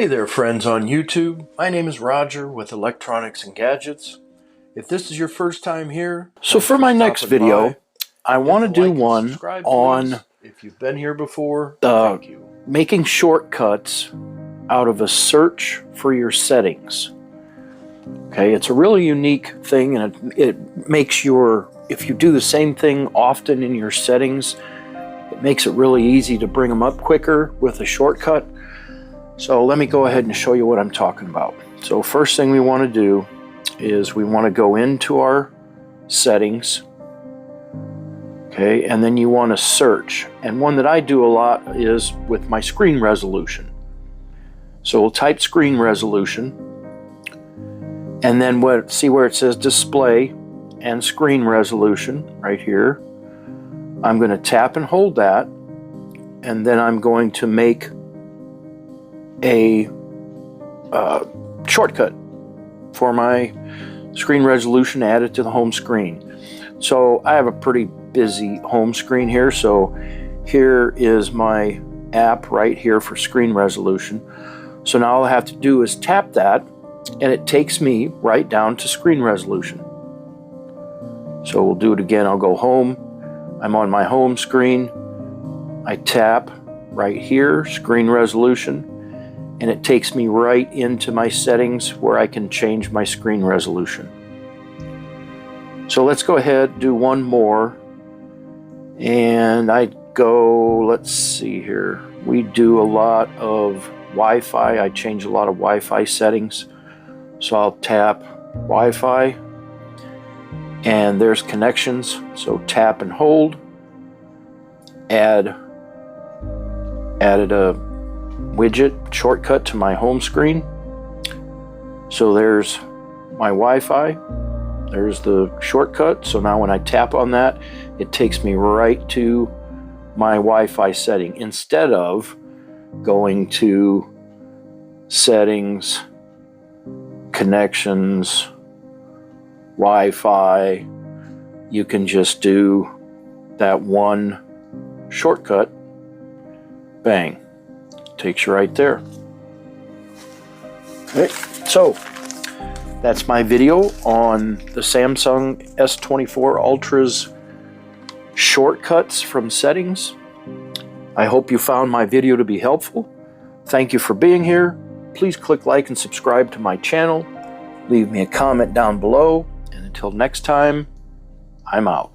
Hey there friends on YouTube, my name is Roger with Electronics and Gadgets. If this is your first time here, So for my next video, I want to do one on if you've been here before, thank you. Making shortcuts out of a search for your settings. Okay, it's a really unique thing, and it makes if you do the same thing often in your settings, it makes it really easy to bring them up quicker with a shortcut. So let me go ahead and show you what I'm talking about. So first thing we want to do is we want to go into our settings, okay, and then you want to search. And one that I do a lot is with my screen resolution. So we'll type screen resolution, and then see where it says display and screen resolution right here. I'm going to tap and hold that, and then I'm going to make a shortcut for my screen resolution added to the home screen. So I have a pretty busy home screen here, so here is my app right here for screen resolution. So now all I have to do is tap that, and it takes me right down to screen resolution. So we'll do it again. I'll go home. I'm on my home screen. I tap right here, screen resolution, and it takes me right into my settings where I can change my screen resolution. So let's go ahead, do one more. And I go, let's see here. We do a lot of Wi-Fi. I change a lot of Wi-Fi settings. So I'll tap Wi-Fi, and there's connections. So tap and hold, added a widget shortcut to my home screen. So there's my Wi-Fi, there's the shortcut. So now when I tap on that, it takes me right to my Wi-Fi setting instead of going to settings, connections, Wi-Fi. You can just do that one shortcut, bang, takes you right there. Okay, so that's my video on the Samsung S24 Ultra's shortcuts from settings. I hope you found my video to be helpful. Thank you for being here. Please click like and subscribe to my channel. Leave me a comment down below, and until next time, I'm out.